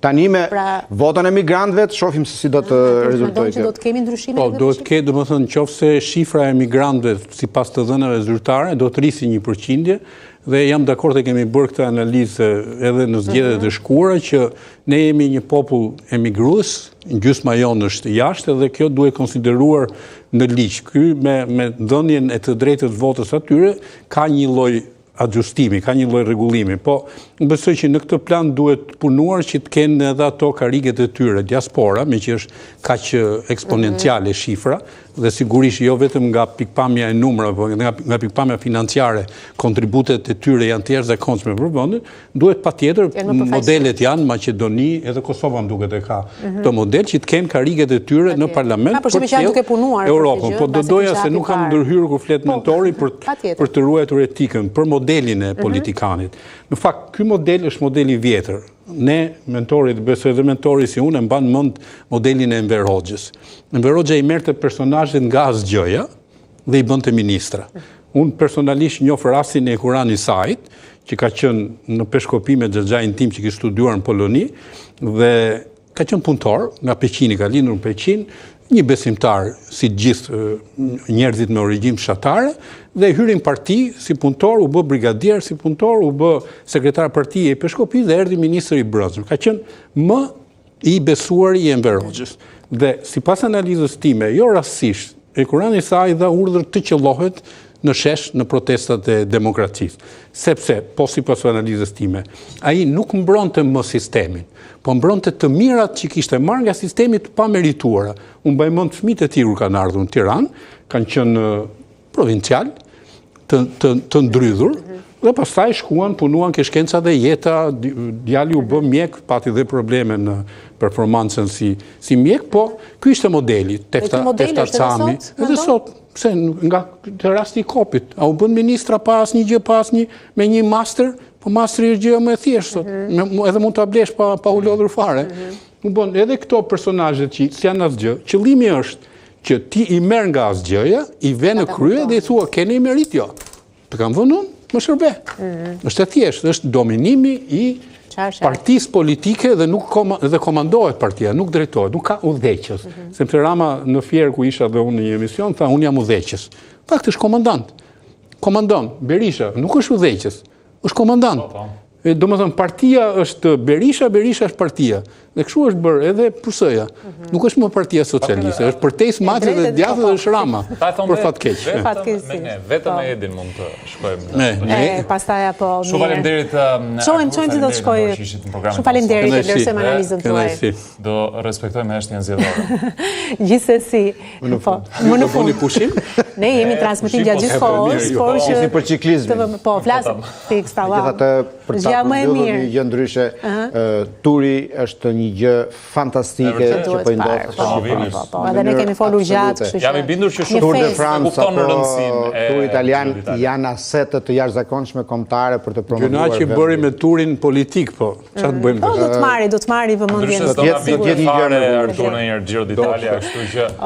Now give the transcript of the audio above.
Tani me votën e migrantëve, shohim se si do të rezultojë. Do të kemi ndryshime? Po, do të ketë, domethënë, nëse shifra e migrantëve sipas të dhënave zyrtare do të rrisë 1%, dhe jam dakord se kemi bërë këtë analizë edhe në zgjedhjet e shkuara që ne jemi një popull emigrues, gjysma jonë është jashtë dhe kjo duhet konsideruar në ligj. Ky me dhënien e të drejtës votës atyre ka një lloj adjustimi, ka një lloj rregullimi, po besoj që në këtë plan duhet punuar që të kenë edhe ato kariget e tyre, diaspora, me që është kaq eksponenciale shifra, dhe sigurisht jo vetëm nga pikpamja e numrave, por nga pikpamja financiare, kontributet e tyre janë të jashtëzakonshme për vendin, duhet patjetër modelet janë Maqedoni, edhe Kosova duket e ka këtë model që të kenë kariget e tyre në parlament për të Europën, po do doja se nuk kam ndërhyrë kur flet mentori për të ruajtur etikën, për modelin e politikanit. Në fakt, ky model është modeli i vjetër. Ne, mentorit, besoj edhe mentori si unë, mban mend modelin e Enver Hoxhës. Enver Hoxha i merrte personazhet nga asgjëja dhe i bënte ministra. Unë personalisht njoh rastin e Kurani Sajit, që ka qenë në peshkopi me xhaxhain tim që kishte studiuar në Poloni dhe ka qenë punëtor nga Peqini, ka lindur në Peqin, një besimtar si gjithë njerëzit me origjinë fshatare dhe hyri në parti si punëtor, u bë brigadier si punëtor, u bë sekretar partie e peshkopi dhe erdhi ministër i brendshëm. Ka qenë më i besuar i Enver Hoxhës. Dhe sipas analizës time, jo rastësisht, Kurani Sajit dha urdhër të qellohet në shesh në protestat e demokracisë. Sepse, po sipas analizës time, ai nuk mbronte më sistemin, po mbronte të mirat që kishte marrë nga sistemi të pamerituara. Unë mbaj mend fëmijët e tij kanë ardhur në Tiranë, kanë qenë provincial, të ndrydhur, dhe pastaj shkuan, punuan ke shkenca dhe jeta, djali u bë mjek, pati dhe probleme në performancën si mjek, po ky ishte modeli, Tefta Cami, edhe sot. Pse nga të rasti i kopit, a u bën ministra pa asnjë gjë, me një master, po masteri është gjë më e thjeshtë, edhe mund ta blesh pa u lodhur fare. Bon, edhe këto personazhe që janë asgjë, qëllimi është që ti i merr nga asgjëja, i vë në krye dhe i thua keni merit jo. Të kam vënë unë, më shërbe. Është e thjeshtë, është dominimi i partisë politike dhe nuk komandohet partia, nuk drejtohet, nuk ka udhëheqës. Sepse Rama në Fier ku isha dhe unë në një emision, tha unë jam udhëheqës. Fakt është komandant. Komandon, Berisha nuk është udhëheqës, është komandant. Domethënë partia është Berisha, Berisha është partia. Dhe kështu është bërë edhe PS-ja. Nuk është më partia socialiste, është përtejs Maçi dhe djathtë dhe është Rama. Për fat keq. Vetëm me Edin mund të shkojmë. Pastaj apo. Shumë faleminderit. Shohim se do të shkojë. Shumë faleminderit që vlerësojmë analizën tuaj. Do respektojmë heshtjen zgjedhore. Gjithsesi. Po. Më në fund pushim. Ne jemi transmetim gjatë gjithë kohës, por që për ciklizmin. Po, flasim fiks tava. Për ta përmbledhur një gjë ndryshe, turi është një gjë fantastike që po ndodh. Po, edhe ne kemi folur gjatë, kështu që jam i bindur që shumë Tour de France kupton rëndësinë e turi italian janë asete të jashtëzakonshme kombëtare për të promovuar. Gjëna që bëri me turin politik, po. Çfarë të bëjmë? Po, do të marri vëmendjen. Do të jetë një gjë në Giro d'Italia, kështu që